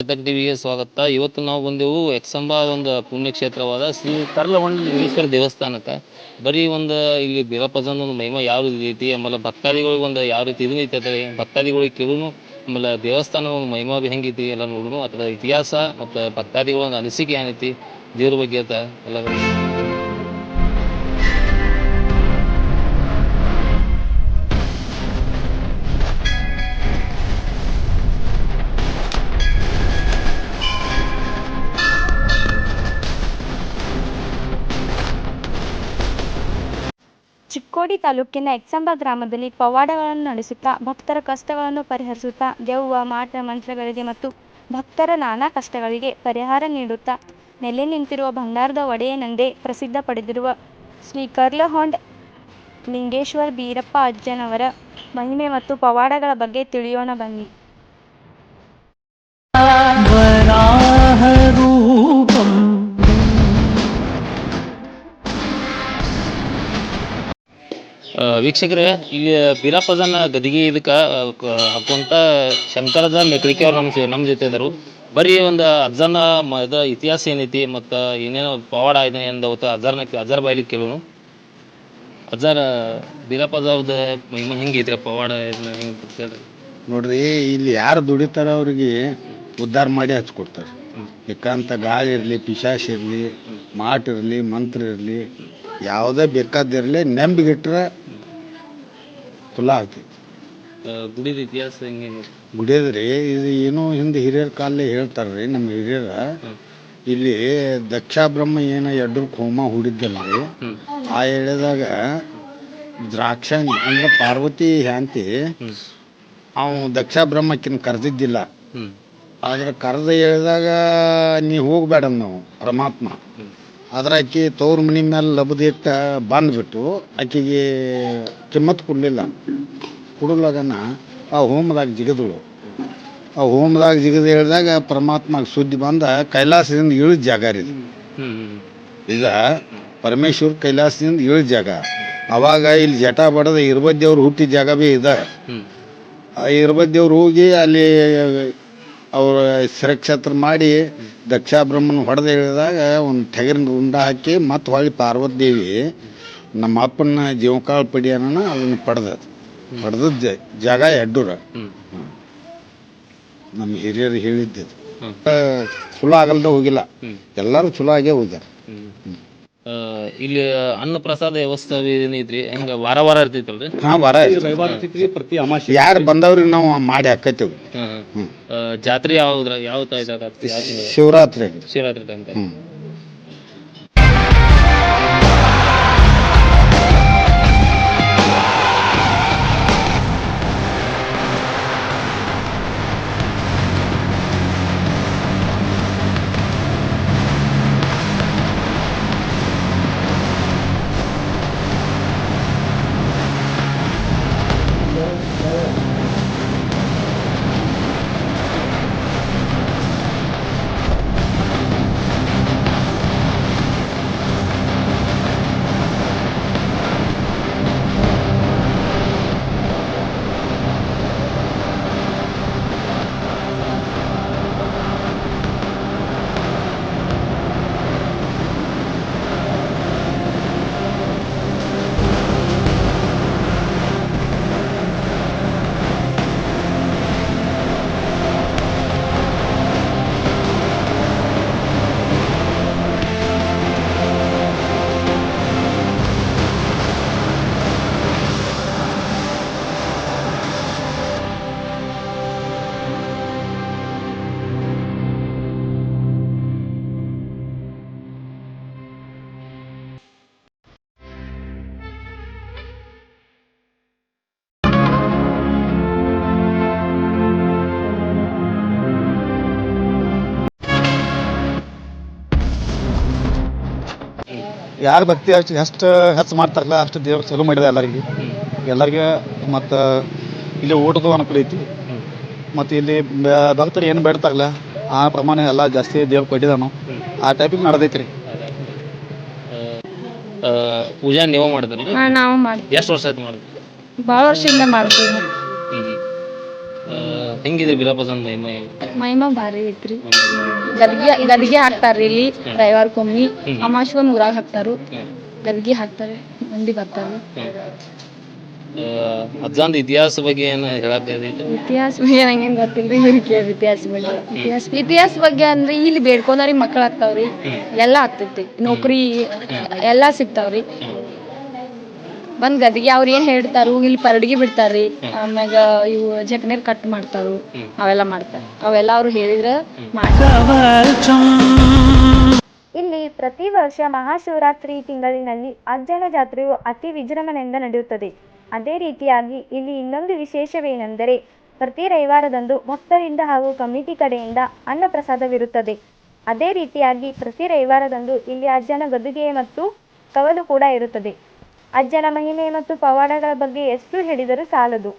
ಗದಗ ಟಿವಿಗೆ ಸ್ವಾಗತ. ಇವತ್ತು ನಾವು ಬಂದೆವು ಎಕ್ಸಂಬ ಒಂದು ಪುಣ್ಯಕ್ಷೇತ್ರವಾದ ಶ್ರೀ ಕರ್ಲವಂಡ ಲಿಂಗೇಶ್ವರ ದೇವಸ್ಥಾನಕ್ಕೆ. ಬರೀ ಒಂದು ಇಲ್ಲಿ ದೇವಪದನ ಒಂದು ಮಹಿಮಾ ಯಾವ ರೀತಿ ಆಮೇಲೆ ಭಕ್ತಾದಿಗಳಿಗೆ ಒಂದು ಯಾವ ರೀತಿ ಇದು ಐತೆ ಭಕ್ತಾದಿಗಳಿಗೆ ಕೇಳೋನು. ಆಮೇಲೆ ದೇವಸ್ಥಾನ ಒಂದು ಮಹಿಮಾ ಹೆಂಗೈತಿ ಎಲ್ಲ ನೋಡೋನು. ಅದರ ಇತಿಹಾಸ ಮತ್ತು ಭಕ್ತಾದಿಗಳ ಒಂದು ಅನಿಸಿಕೆ ಏನೈತಿ ದೇವ್ರ ಬಗ್ಗೆ ಅಂತ ಎಲ್ಲ ಚಿಕ್ಕೋಡಿ ತಾಲೂಕಿನ ಎಕ್ಸಂಬ ಗ್ರಾಮದಲ್ಲಿ ಪವಾಡಗಳನ್ನು ನಡೆಸುತ್ತಾ ಭಕ್ತರ ಕಷ್ಟಗಳನ್ನು ಪರಿಹರಿಸುತ್ತಾ ದೆವ್ವ ಮಾಟ ಮಂತ್ರಗಳಿಗೆ ಮತ್ತು ಭಕ್ತರ ನಾನಾ ಕಷ್ಟಗಳಿಗೆ ಪರಿಹಾರ ನೀಡುತ್ತಾ ನೆಲೆ ನಿಂತಿರುವ ಭಂಡಾರದ ಒಡೆಯನೆಂದೇ ಪ್ರಸಿದ್ಧ ಪಡೆದಿರುವ ಶ್ರೀ ಕರ್ಲಹೊಂಡ ಲಿಂಗೇಶ್ವರ ಬೀರಪ್ಪ ಅಜ್ಜನವರ ಮಹಿಮೆ ಮತ್ತು ಪವಾಡಗಳ ಬಗ್ಗೆ ತಿಳಿಯೋಣ ಬನ್ನಿ. ವೀಕ್ಷಕರೇ, ಇಲ್ಲಿ ಬೀರಪ್ಪದನ ಗದಿಗೆ ಇದಕ್ಕೆ ಹಾಕುವಂಥ ಶಂಕರದ ಮೆಕ್ಳಿಕೆ ಅವ್ರು ನಮ್ಮ ಜೊತೆ ಇದ್ದರು. ಬರೀ ಒಂದು ಅಜ್ಜನ ಇತಿಹಾಸ ಏನೈತಿ ಮತ್ತು ಏನೇನೋ ಪವಾಡ ಇದೆ ಎಂದವತ್ತು ಅಜ್ಜರ ಬಾಯಿಲಿ ಕೇಳೋನು. ಅಜ್ಜರ ಬೀರಪ್ಪದ ಮಹಿಮೆ ಹೆಂಗೈತಿ ಪವಾಡ ಹೆಂಗೆ ನೋಡ್ರಿ, ಇಲ್ಲಿ ಯಾರು ದುಡಿತಾರ ಅವ್ರಿಗೆ ಉದ್ಧಾರ ಮಾಡಿ ಹಚ್ಕೊಡ್ತಾರೆ. ಏಕಾಂತ ಗಾಳಿ ಇರಲಿ, ಪಿಶಾಚ ಇರಲಿ, ಮಾಟ ಇರಲಿ, ಮಂತ್ರ ಇರಲಿ, ಯಾವುದೇ ಬೇಕಾದಿರಲಿ ನೆಂಬಿಗಿಟ್ರೆ ತುಲಾ ಆಗ್ತೈತಿ. ಗುಡಿದ ಇತಿಹಾಸ ಹೆಂಗೆ? ಗುಡಿಯದ್ರಿ ಇದು ಏನೋ ಹಿಂದೆ ಹಿರಿಯರ ಕಾಲೇ ಹೇಳ್ತಾರ್ರಿ ನಮ್ಮ ಹಿರಿಯರ. ಇಲ್ಲಿ ದಕ್ಷ ಬ್ರಹ್ಮ ಏನು ಎಡ್ರಕ್ಕೆ ಹೋಮ ಹೂಡಿದ್ದಲ್ರಿ, ಆ ಎಳೆದಾಗ ದ್ರಾಕ್ಷಾಣಿ ಅಂದ್ರೆ ಪಾರ್ವತಿ ಹ್ಯಾಂತಿ ಅವನು ದಕ್ಷ ಬ್ರಹ್ಮಕ್ಕಿನ ಕರೆದಿದ್ದಿಲ್ಲ. ಆದ್ರೆ ಕರೆದ ಹೇಳಿದಾಗ ನೀ ಹೋಗ್ಬೇಡ ನಾವು ಪರಮಾತ್ಮ. ಆದ್ರೆ ಆಕೆ ತವ್ರ ಮನೆ ಮೇಲೆ ಲಬದಿಟ್ಟ ಬಂದ್ಬಿಟ್ಟು ಆಕೆಗೆ ಕಿಮ್ಮತ್ತು ಕೊಡಲಿಲ್ಲ. ಕೊಡಲಾಗನ ಆ ಹೋಮದಾಗ ಜಿಗದಳು. ಆ ಹೋಮದಾಗ ಜಿಗದು ಹೇಳಿದಾಗ ಪರಮಾತ್ಮಗೆ ಸುದ್ದಿ ಬಂದ ಕೈಲಾಸದಿಂದ ಇಳಿದ ಜಾಗ ರೀ ಈಗ ಪರಮೇಶ್ವರ್ ಕೈಲಾಸದಿಂದ ಇಳಿದ ಜಾಗ. ಅವಾಗ ಇಲ್ಲಿ ಜಟ ಬಡದ ಇರ್ಬದ್ದೇವ್ರು ಹುಟ್ಟಿದ ಜಾಗ ಭೀ ಇದೆ. ಆ ಇರ್ಬದ್ದೇವ್ರು ಹೋಗಿ ಅಲ್ಲಿ ಅವ್ರ ಶಿರಕ್ಷತ್ರ ಮಾಡಿ ದಕ್ಷ ಬ್ರಹ್ಮನ ಹೊಡೆದ ಹೇಳಿದಾಗ ಒಂದು ಟಗರಿನ ಉಂಡ ಹಾಕಿ ಮತ್ತೆ ಹೊಳ್ಳಿ ಪಾರ್ವತಿ ದೇವಿ ನಮ್ಮ ಅಪ್ಪನ ಜೀವಕಾಳ ಪಡಿಯನ ಅದನ್ನು ಪಡೆದದ್ದು ಜಾಗ ಎಡ್ಡೂರ. ನಮ್ಮ ಹಿರಿಯರು ಹೇಳಿದ್ದದು ಚಲೋ ಆಗಲ್ದ ಹೋಗಿಲ್ಲ, ಎಲ್ಲರೂ ಚಲೋ ಆಗೇ ಹೋಗ್ಯಾರ. ಇಲ್ಲಿ ಅನ್ನ ಪ್ರಸಾದ ವ್ಯವಸ್ಥೆ ಏನೈತ್ರಿ? ಹೆಂಗ ವಾರ ವಾರ ಇರ್ತೈತಲ್ರಿ? ಹಾ, ವಾರ ಪ್ರತಿ ಅಮಾವಾಸ್ಯೆ ಯಾರು ಬಂದವ್ರಿಗೆ ನಾವು ಮಾಡಿ ಹಾಕತ್ತೇವೆ. ಜಾತ್ರೆ ಯಾವ ಶಿವರಾತ್ರಿ ಟೈಮ್. ಯಾರು ಭಕ್ತಿ ಎಷ್ಟು ಹೆಚ್ಚು ಮಾಡ್ತಾರಲ್ಲ ಅಷ್ಟು ದೇವ್ರು ಚಲೋ ಮಾಡಿದ ಎಲ್ಲರಿಗೆ. ಮತ್ತು ಇಲ್ಲಿ ಊಟದ ಅನುಕೂಲ ಐತಿ. ಮತ್ತು ಇಲ್ಲಿ ಭಕ್ತರು ಏನು ಬೇಡ್ತಾರಲ್ಲ ಆ ಪ್ರಮಾಣ ಎಲ್ಲ ಜಾಸ್ತಿ ದೇವ್ರು ಕೊಟ್ಟಿದ್ದಾನು. ಆ ಟೈಪಿಗೆ ನಡೆದೈತ್ರಿ. ಪೂಜಾ ನೀವು ಮಾಡಿದ್ರಿ? ನಾವು ಮಾಡಿ ಎಷ್ಟು ವರ್ಷ ಆಯ್ತು ಮಾಡಿದ್ರಿ? ಭಾಳ ವರ್ಷದಿಂದ ಮಾಡ್ತೀವಿ. ಹೆಂಗಿದೆ ಬಿರಪಜನ್ ಮಹಿಮೆ? ಮಹಿಮಾ ಭಾರಿ ಐತ್ರಿ. ಗದ್ಗೆ ಹಾಕ್ತಾರ್ರಿ ಇಲ್ಲಿ ರವಿವಾರಕ್ಕೊಮ್ಮಿ. ಅಮಾವಾಸ್ಯೆಗೊಮ್ಮೆ ಊರಾಗ ಹಾಕ್ತಾರು. ಗದ್ಗೆ ಹಾಕ್ತಾರೆ, ಮಂದಿ ಬರ್ತಾರೆ. ಅಜ್ಜಾಂದ್ ಇತಿಹಾಸ ಬಗ್ಗೆ ಏನು ಹೇಳತ್ತೈತಿ? ಇತಿಹಾಸ ಬಗ್ಗೆ ನಂಗೇನ್ ಗೊತ್ತಿಲ್ರಿ, ಇವ್ರಿಗೆ ಕೇಳ್ರಿ ಇತಿಹಾಸ ಬಗ್ಗೆ. ಇತಿಹಾಸ ಬಗ್ಗೆ ಅಂದ್ರೆ ಇಲ್ಲಿ ಬೇಡ್ಕೊಂಡವ್ರಿಗೆ ಮಕ್ಳು ಆಗ್ತಾವ್ರಿ, ಎಲ್ಲ ಆಗ್ತೈತಿ, ನೌಕರಿ ಎಲ್ಲ ಸಿಗ್ತಾವ್ರಿ. ಬಂದ್ ಗದ್ಗೆ ಅವ್ರ ಏನ್ ಹೇಳ್ತಾರು ಇಲ್ಲಿ ಪರಡಿಗೆ ಬಿಡ್ತಾರ್ರಿ. ಆಮ್ಯಾಗ ಇವು ಜಕನೇರ್ ಕಟ್ ಮಾಡ್ತಾರು, ಅವೆಲ್ಲ ಮಾಡ್ತಾರ. ಅವೆಲ್ಲ ಅವ್ರು ಹೇಳಿದ್ರ ಇಲ್ಲಿ ಪ್ರತಿ ವರ್ಷ ಮಹಾಶಿವರಾತ್ರಿ ತಿಂಗಳಿನಲ್ಲಿ ಅಜ್ಜನ ಜಾತ್ರೆಯು ಅತಿ ವಿಜೃಂಭಣೆಯಿಂದ ನಡೆಯುತ್ತದೆ. ಅದೇ ರೀತಿಯಾಗಿ ಇಲ್ಲಿ ಇನ್ನೊಂದು ವಿಶೇಷವೇನೆಂದರೆ ಪ್ರತಿ ರವಿವಾರದಂದು ಭಕ್ತರಿಂದ ಹಾಗೂ ಕಮಿಟಿ ಕಡೆಯಿಂದ ಅನ್ನ ಪ್ರಸಾದವಿರುತ್ತದೆ. ಅದೇ ರೀತಿಯಾಗಿ ಪ್ರತಿ ರವಿವಾರದಂದು ಇಲ್ಲಿ ಅಜ್ಜನ ಗದ್ದುಗೆ ಮತ್ತು ಕವಲು ಕೂಡ ಇರುತ್ತದೆ. ಅಜ್ಜನ ಮಹಿಮೆ ಮತ್ತು ಪವಾಡಗಳ ಬಗ್ಗೆ ಎಷ್ಟು ಹೇಳಿದರೂ ಸಾಲದು.